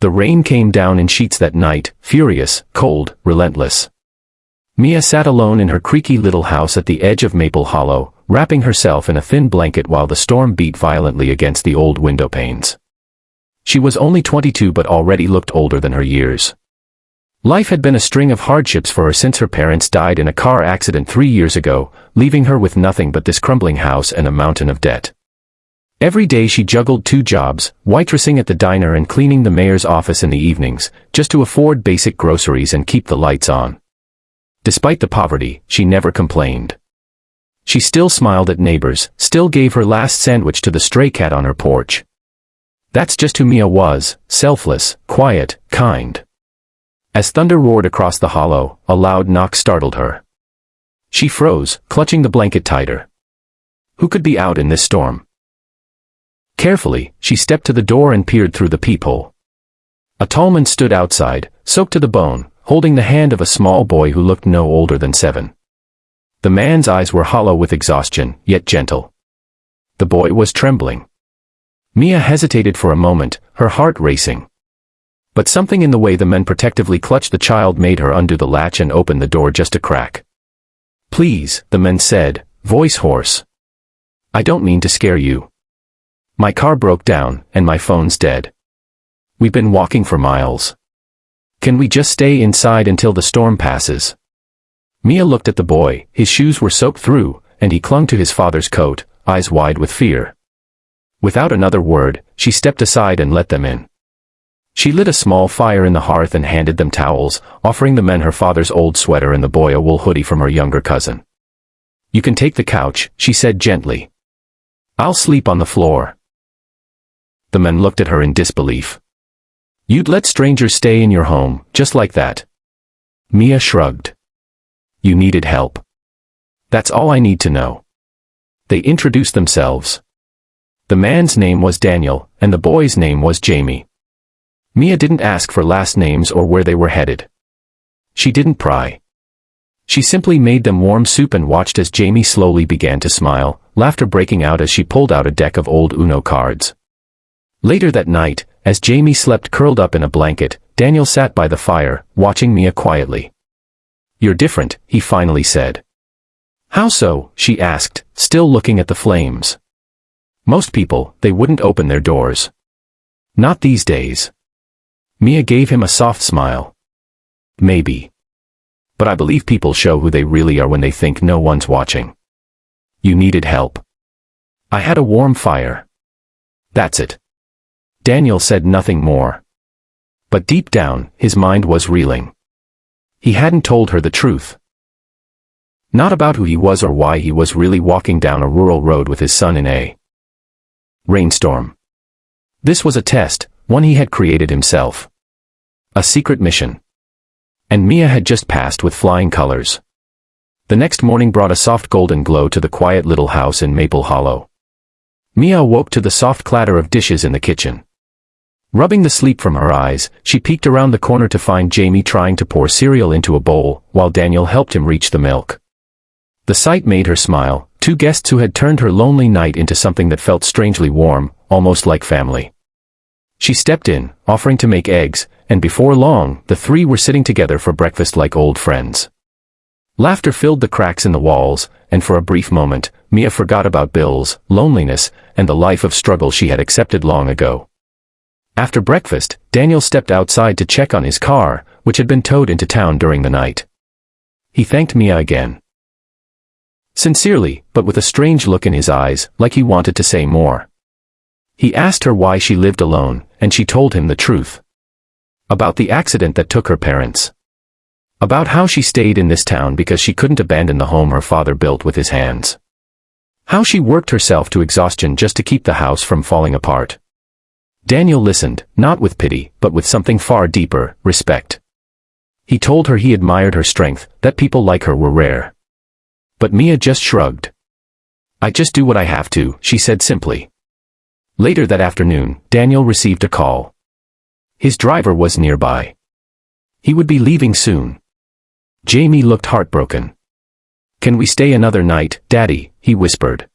The rain came down in sheets that night, furious, cold, relentless. Mia sat alone in her creaky little house at the edge of Maple Hollow, wrapping herself in a thin blanket while the storm beat violently against the old window panes. She was only 22 but already looked older than her years. Life had been a string of hardships for her since her parents died in a car accident 3 years ago, leaving her with nothing but this crumbling house and a mountain of debt. Every day she juggled 2 jobs, waitressing at the diner and cleaning the mayor's office in the evenings, just to afford basic groceries and keep the lights on. Despite the poverty, she never complained. She still smiled at neighbors, still gave her last sandwich to the stray cat on her porch. That's just who Mia was, selfless, quiet, kind. As thunder roared across the hollow, a loud knock startled her. She froze, clutching the blanket tighter. Who could be out in this storm? Carefully, she stepped to the door and peered through the peephole. A tall man stood outside, soaked to the bone, holding the hand of a small boy who looked no older than 7. The man's eyes were hollow with exhaustion, yet gentle. The boy was trembling. Mia hesitated for a moment, her heart racing. But something in the way the man protectively clutched the child made her undo the latch and open the door just a crack. "Please," the man said, voice hoarse. "I don't mean to scare you. My car broke down, and my phone's dead. We've been walking for miles. Can we just stay inside until the storm passes?" Mia looked at the boy, his shoes were soaked through, and he clung to his father's coat, eyes wide with fear. Without another word, she stepped aside and let them in. She lit a small fire in the hearth and handed them towels, offering the men her father's old sweater and the boy a wool hoodie from her younger cousin. "You can take the couch," she said gently. "I'll sleep on the floor." The men looked at her in disbelief. "You'd let strangers stay in your home, just like that?" Mia shrugged. "You needed help. That's all I need to know." They introduced themselves. The man's name was Daniel, and the boy's name was Jamie. Mia didn't ask for last names or where they were headed. She didn't pry. She simply made them warm soup and watched as Jamie slowly began to smile, laughter breaking out as she pulled out a deck of old Uno cards. Later that night, as Jamie slept curled up in a blanket, Daniel sat by the fire, watching Mia quietly. "You're different," he finally said. "How so?" she asked, still looking at the flames. "Most people, they wouldn't open their doors. Not these days." Mia gave him a soft smile. "Maybe. But I believe people show who they really are when they think no one's watching. You needed help. I had a warm fire. That's it." Daniel said nothing more. But deep down, his mind was reeling. He hadn't told her the truth. Not about who he was or why he was really walking down a rural road with his son in a rainstorm. This was a test, one he had created himself. A secret mission. And Mia had just passed with flying colors. The next morning brought a soft golden glow to the quiet little house in Maple Hollow. Mia awoke to the soft clatter of dishes in the kitchen. Rubbing the sleep from her eyes, she peeked around the corner to find Jamie trying to pour cereal into a bowl, while Daniel helped him reach the milk. The sight made her smile, 2 guests who had turned her lonely night into something that felt strangely warm, almost like family. She stepped in, offering to make eggs, and before long, the 3 were sitting together for breakfast like old friends. Laughter filled the cracks in the walls, and for a brief moment, Mia forgot about bills, loneliness, and the life of struggle she had accepted long ago. After breakfast, Daniel stepped outside to check on his car, which had been towed into town during the night. He thanked Mia again. Sincerely, but with a strange look in his eyes, like he wanted to say more. He asked her why she lived alone, and she told him the truth. About the accident that took her parents. About how she stayed in this town because she couldn't abandon the home her father built with his hands. How she worked herself to exhaustion just to keep the house from falling apart. Daniel listened, not with pity, but with something far deeper, respect. He told her he admired her strength, that people like her were rare. But Mia just shrugged. "I just do what I have to," she said simply. Later that afternoon, Daniel received a call. His driver was nearby. He would be leaving soon. Jamie looked heartbroken. "Can we stay another night, Daddy?" he whispered.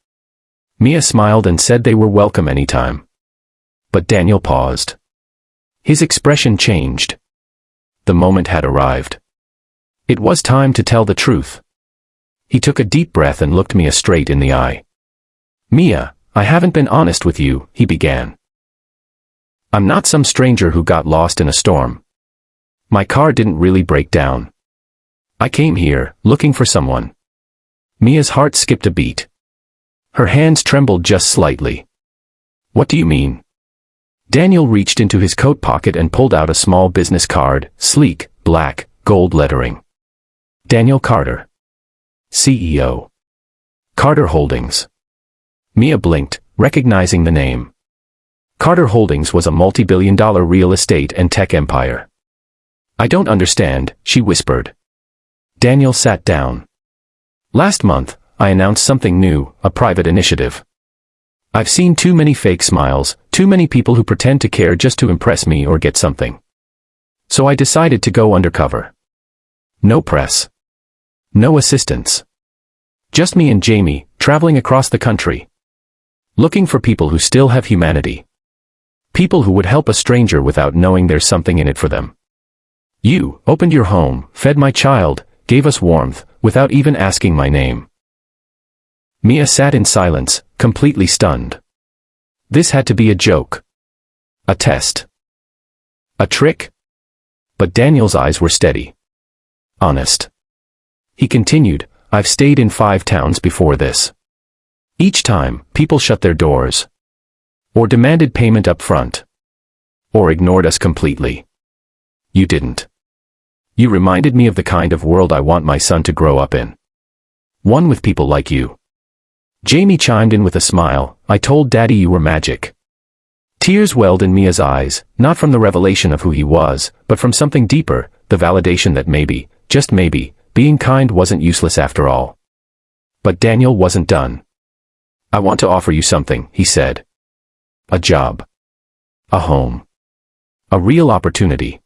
Mia smiled and said they were welcome anytime. But Daniel paused. His expression changed. The moment had arrived. It was time to tell the truth. He took a deep breath and looked Mia straight in the eye. "Mia, I haven't been honest with you," he began. "I'm not some stranger who got lost in a storm. My car didn't really break down. I came here, looking for someone." Mia's heart skipped a beat. Her hands trembled just slightly. "What do you mean?" Daniel reached into his coat pocket and pulled out a small business card, sleek, black, gold lettering. Daniel Carter, CEO. Carter Holdings. Mia blinked, recognizing the name. Carter Holdings was a multi-billion-dollar real estate and tech empire. "I don't understand," she whispered. Daniel sat down. "Last month, I announced something new, a private initiative. I've seen too many fake smiles, too many people who pretend to care just to impress me or get something. So I decided to go undercover. No press. No assistants. Just me and Jamie, traveling across the country. Looking for people who still have humanity. People who would help a stranger without knowing there's something in it for them. You opened your home, fed my child, gave us warmth, without even asking my name." Mia sat in silence, completely stunned. This had to be a joke. A test. A trick? But Daniel's eyes were steady. Honest. He continued, "I've stayed in 5 towns before this. Each time, people shut their doors. Or demanded payment up front. Or ignored us completely. You didn't. You reminded me of the kind of world I want my son to grow up in. One with people like you." Jamie chimed in with a smile, "I told Daddy you were magic." Tears welled in Mia's eyes, not from the revelation of who he was, but from something deeper, the validation that maybe, just maybe, being kind wasn't useless after all. But Daniel wasn't done. "I want to offer you something," he said. "A job. A home. A real opportunity.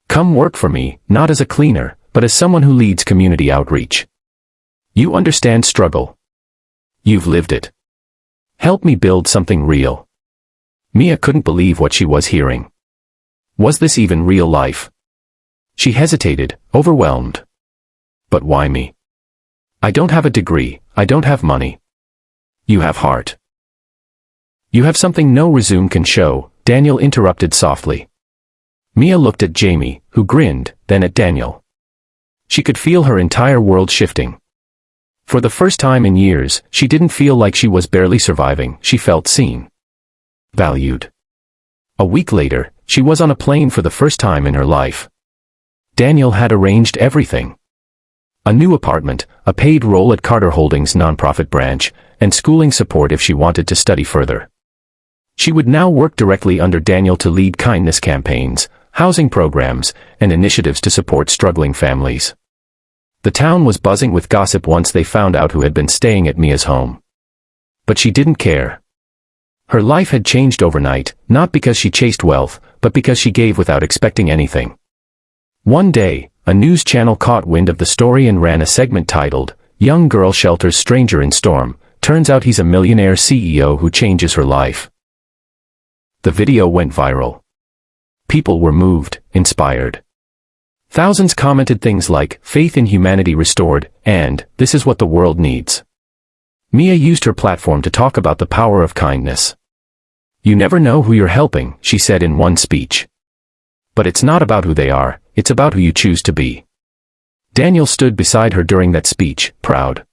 Come work for me, not as a cleaner, but as someone who leads community outreach. You understand struggle. You've lived it. Help me build something real." Mia couldn't believe what she was hearing. Was this even real life? She hesitated, overwhelmed. "But why me? I don't have a degree, I don't have money." "You have heart. You have something no resume can show," Daniel interrupted softly. Mia looked at Jamie, who grinned, then at Daniel. She could feel her entire world shifting. For the first time in years, she didn't feel like she was barely surviving, she felt seen. Valued. A week later, she was on a plane for the first time in her life. Daniel had arranged everything. A new apartment, a paid role at Carter Holdings' nonprofit branch, and schooling support if she wanted to study further. She would now work directly under Daniel to lead kindness campaigns, housing programs, and initiatives to support struggling families. The town was buzzing with gossip once they found out who had been staying at Mia's home. But she didn't care. Her life had changed overnight, not because she chased wealth, but because she gave without expecting anything. One day, a news channel caught wind of the story and ran a segment titled, "Young Girl Shelters Stranger in Storm, Turns Out He's a Millionaire CEO Who Changes Her Life." The video went viral. People were moved, inspired. Thousands commented things like, "Faith in humanity restored," and, "This is what the world needs." Mia used her platform to talk about the power of kindness. "You never know who you're helping," she said in one speech. "But it's not about who they are, it's about who you choose to be." Daniel stood beside her during that speech, proud.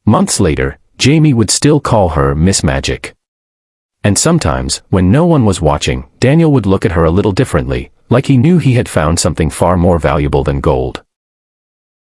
Months later, Jamie would still call her Miss Magic. And sometimes, when no one was watching, Daniel would look at her a little differently, like he knew he had found something far more valuable than gold.